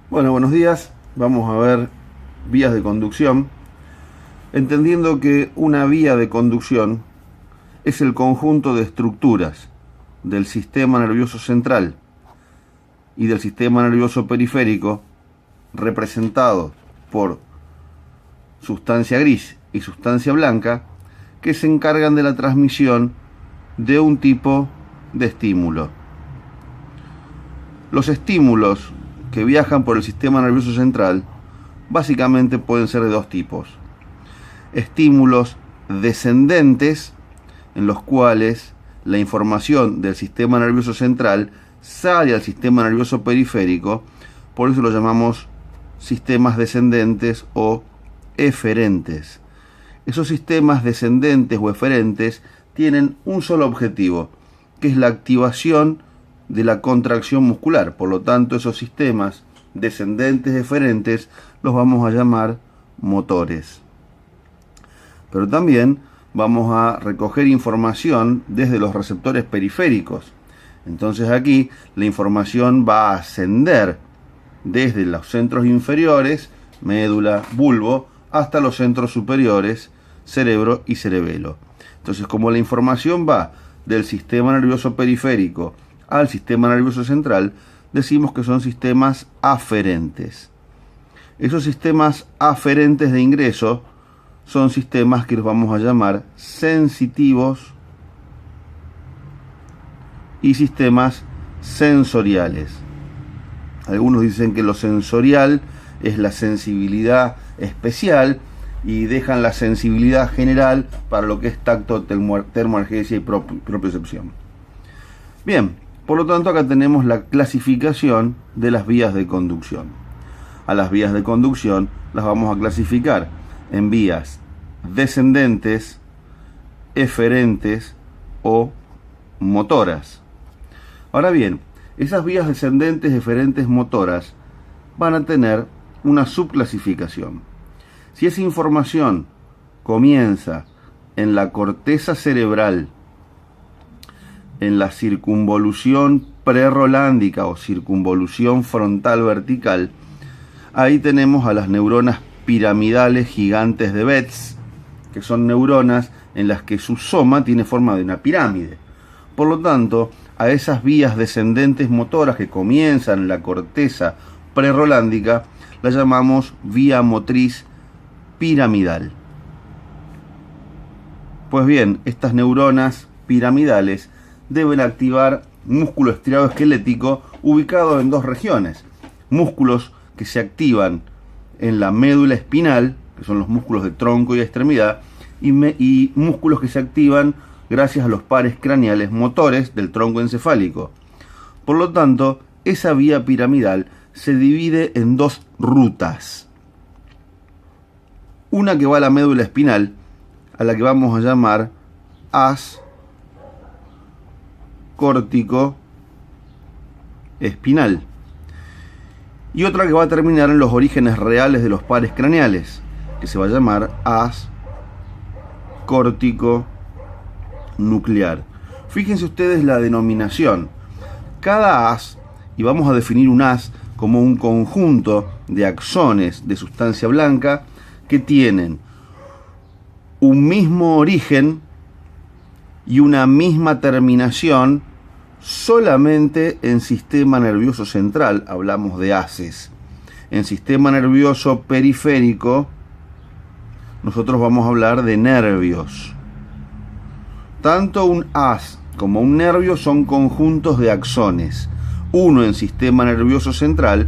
Bueno, buenos días. Vamos a ver vías de conducción, entendiendo que una vía de conducción es el conjunto de estructuras del sistema nervioso central y del sistema nervioso periférico representado por sustancia gris y sustancia blanca que se encargan de la transmisión de un tipo de estímulo. Los estímulos que viajan por el sistema nervioso central básicamente pueden ser de dos tipos: estímulos descendentes, en los cuales la información del sistema nervioso central sale al sistema nervioso periférico, por eso lo llamamos sistemas descendentes o eferentes. Esos sistemas descendentes o eferentes tienen un solo objetivo, que es la activación de la contracción muscular. Por lo tanto, esos sistemas descendentes eferentes los vamos a llamar motores. Pero también vamos a recoger información desde los receptores periféricos. Entonces aquí la información va a ascender desde los centros inferiores, médula, bulbo, hasta los centros superiores, cerebro y cerebelo. Entonces, como la información va del sistema nervioso periférico al sistema nervioso central, decimos que son sistemas aferentes. Esos sistemas aferentes de ingreso son sistemas que los vamos a llamar sensitivos y sistemas sensoriales. Algunos dicen que lo sensorial es la sensibilidad especial y dejan la sensibilidad general para lo que es tacto, termoalgesia y propiocepción. Bien, por lo tanto acá tenemos la clasificación de las vías de conducción. A las vías de conducción las vamos a clasificar en vías descendentes, eferentes o motoras. Ahora bien, esas vías descendentes, eferentes, motoras van a tener una subclasificación. Si esa información comienza en la corteza cerebral, en la circunvolución prerolándica o circunvolución frontal vertical, ahí tenemos a las neuronas piramidales gigantes de Betz, que son neuronas en las que su soma tiene forma de una pirámide. Por lo tanto, a esas vías descendentes motoras que comienzan en la corteza prerolándica, la llamamos vía motriz piramidal. Pues bien, estas neuronas piramidales deben activar músculo estriado esquelético ubicado en dos regiones: músculos que se activan en la médula espinal, que son los músculos de tronco y extremidad, y músculos que se activan gracias a los pares craneales motores del tronco encefálico. Por lo tanto, esa vía piramidal se divide en dos rutas. Una que va a la médula espinal, a la que vamos a llamar haz córtico espinal, y otra que va a terminar en los orígenes reales de los pares craneales, que se va a llamar haz córtico nuclear. Fíjense ustedes la denominación. Cada haz, y vamos a definir un haz como un conjunto de axones de sustancia blanca que tienen un mismo origen y una misma terminación solamente en sistema nervioso central. Hablamos de haces. En sistema nervioso periférico nosotros vamos a hablar de nervios. Tanto un haz como un nervio son conjuntos de axones, uno en sistema nervioso central,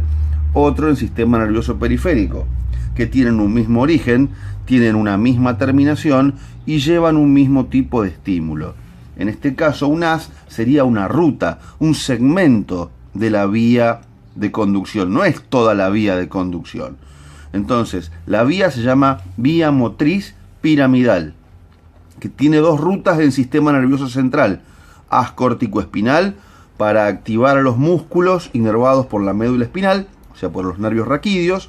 otro en sistema nervioso periférico, que tienen un mismo origen, tienen una misma terminación y llevan un mismo tipo de estímulo. En este caso, un haz sería una ruta, un segmento de la vía de conducción, no es toda la vía de conducción. Entonces, la vía se llama vía motriz piramidal, que tiene dos rutas en sistema nervioso central: haz córtico espinal, para activar a los músculos inervados por la médula espinal, o sea, por los nervios raquídeos;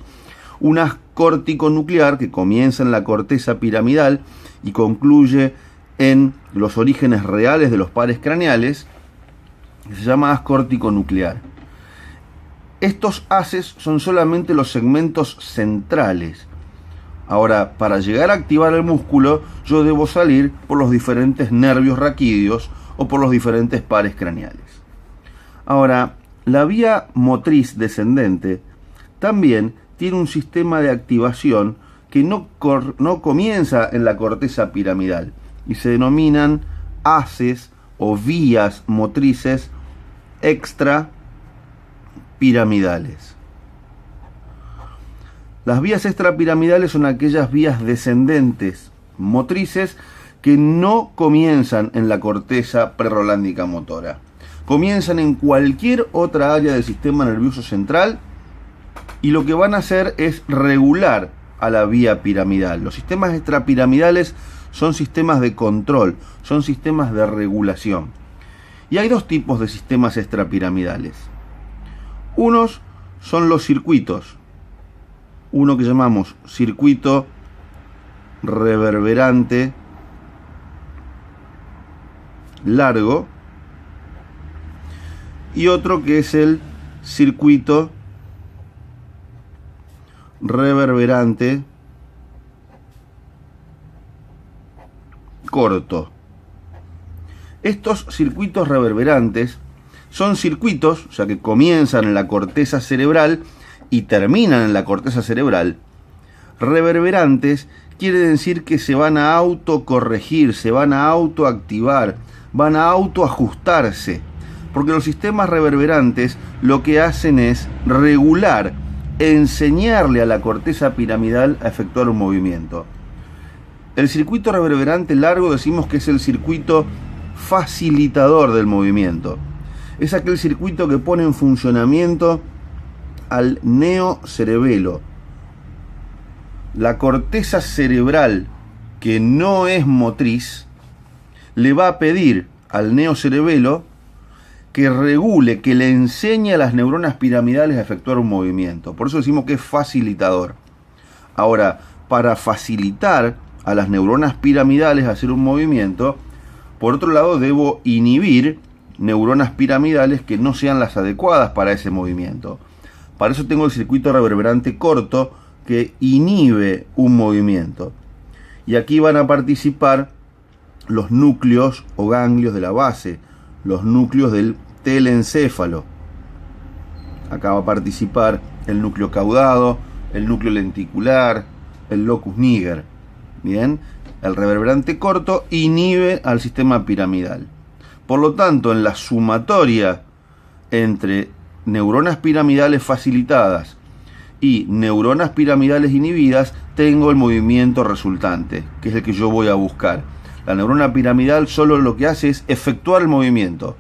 un haz córtico nuclear, que comienza en la corteza piramidal y concluye en los orígenes reales de los pares craneales, que se llama haz córtico nuclear. Estos haces son solamente los segmentos centrales. Ahora, para llegar a activar el músculo, yo debo salir por los diferentes nervios raquídeos o por los diferentes pares craneales. Ahora, la vía motriz descendente también tiene un sistema de activación que no comienza en la corteza piramidal y se denominan haces o vías motrices extrapiramidales. Las vías extrapiramidales son aquellas vías descendentes motrices que no comienzan en la corteza prerolándica motora. Comienzan en cualquier otra área del sistema nervioso central y lo que van a hacer es regular a la vía piramidal. Los sistemas extrapiramidales son sistemas de control, son sistemas de regulación. Y hay dos tipos de sistemas extrapiramidales. Unos son los circuitos. Uno que llamamos circuito reverberante largo y otro que es el circuito reverberante corto. Estos circuitos reverberantes son circuitos, o sea, que comienzan en la corteza cerebral y terminan en la corteza cerebral. Reverberantes quiere decir que se van a autocorregir, se van a autoactivar, van a autoajustarse, porque los sistemas reverberantes lo que hacen es regular, enseñarle a la corteza piramidal a efectuar un movimiento. El circuito reverberante largo decimos que es el circuito facilitador del movimiento. Es aquel circuito que pone en funcionamiento al neocerebelo. La corteza cerebral, que no es motriz, le va a pedir al neocerebelo que regule, que le enseñe a las neuronas piramidales a efectuar un movimiento. Por eso decimos que es facilitador. Ahora, para facilitar a las neuronas piramidales a hacer un movimiento, por otro lado debo inhibir neuronas piramidales que no sean las adecuadas para ese movimiento. Para eso tengo el circuito reverberante corto que inhibe un movimiento. Y aquí van a participar los núcleos o ganglios de la base, los núcleos del telencéfalo. Acá va a participar el núcleo caudado, el núcleo lenticular, el locus niger. Bien, el reverberante corto inhibe al sistema piramidal. Por lo tanto, en la sumatoria entre neuronas piramidales facilitadas y neuronas piramidales inhibidas, tengo el movimiento resultante, que es el que yo voy a buscar. La neurona piramidal solo lo que hace es efectuar el movimiento.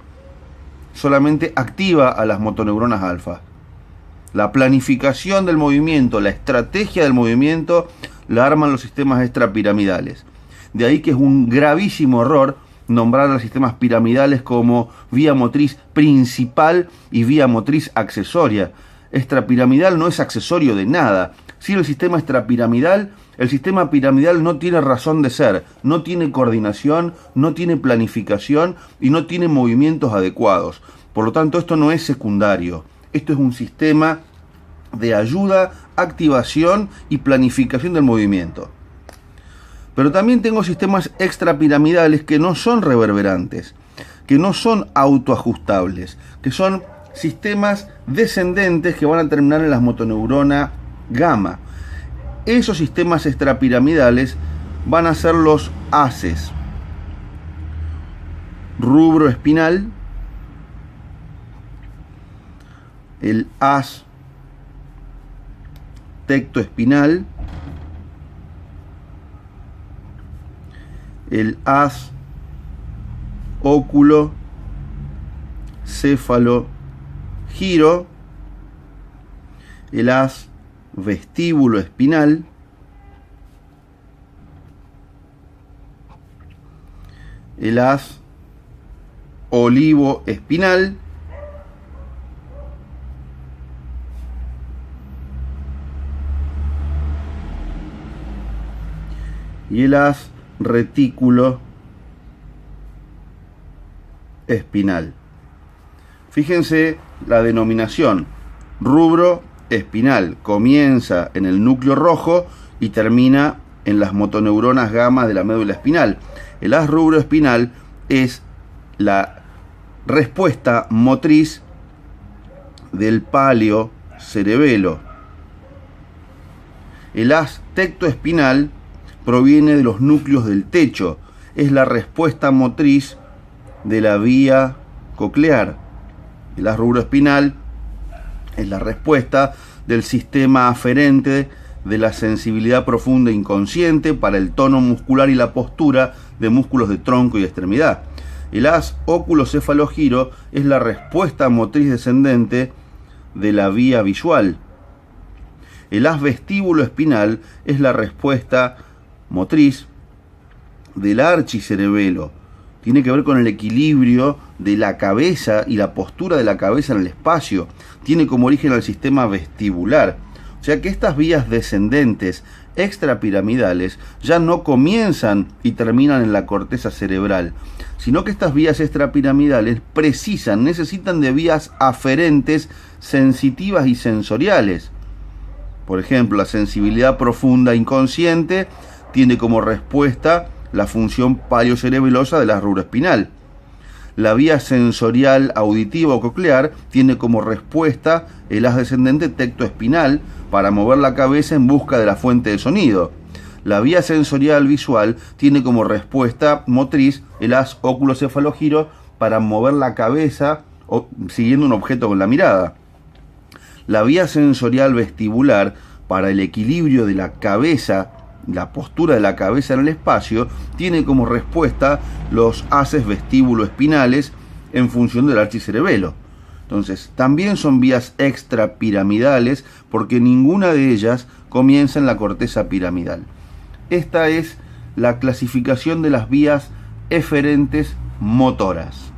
Solamente activa a las motoneuronas alfa. La planificación del movimiento, la estrategia del movimiento, la arman los sistemas extrapiramidales. De ahí que es un gravísimo error nombrar a los sistemas piramidales como vía motriz principal y vía motriz accesoria. Extrapiramidal no es accesorio de nada. Sin el sistema extrapiramidal, el sistema piramidal no tiene razón de ser, no tiene coordinación, no tiene planificación y no tiene movimientos adecuados. Por lo tanto, esto no es secundario. Esto es un sistema de ayuda, activación y planificación del movimiento. Pero también tengo sistemas extrapiramidales que no son reverberantes, que no son autoajustables, que son sistemas descendentes que van a terminar en las motoneurona gamma. Esos sistemas extrapiramidales van a ser los haces rubro espinal, el haz tectoespinal, el haz óculo céfalo giro, el haz vestíbulo espinal, el haz olivo espinal y el haz retículo espinal. Fíjense la denominación. Rubro espinal comienza en el núcleo rojo y termina en las motoneuronas gamma de la médula espinal. El haz rubro espinal es la respuesta motriz del palio cerebelo. El haz tectoespinal proviene de los núcleos del techo, es la respuesta motriz de la vía coclear. El haz rubro espinal es la respuesta del sistema aferente de la sensibilidad profunda inconsciente para el tono muscular y la postura de músculos de tronco y extremidad. El haz óculo-cefalogiro es la respuesta motriz descendente de la vía visual. El haz vestíbulo espinal es la respuesta motriz del archicerebelo. Tiene que ver con el equilibrio de la cabeza y la postura de la cabeza en el espacio. Tiene como origen al sistema vestibular. O sea que estas vías descendentes extrapiramidales ya no comienzan y terminan en la corteza cerebral, sino que estas vías extrapiramidales necesitan de vías aferentes sensitivas y sensoriales. Por ejemplo, la sensibilidad profunda inconsciente tiene como respuesta la función paliocerebelosa del haz rubro espinal. La vía sensorial auditiva o coclear tiene como respuesta el haz descendente tectoespinal para mover la cabeza en busca de la fuente de sonido. La vía sensorial visual tiene como respuesta motriz el haz óculo-cefalogiro para mover la cabeza siguiendo un objeto con la mirada. La vía sensorial vestibular para el equilibrio de la cabeza, la postura de la cabeza en el espacio, tiene como respuesta los haces vestíbulo-espinales en función del archicerebelo. Entonces, también son vías extrapiramidales porque ninguna de ellas comienza en la corteza piramidal. Esta es la clasificación de las vías eferentes motoras.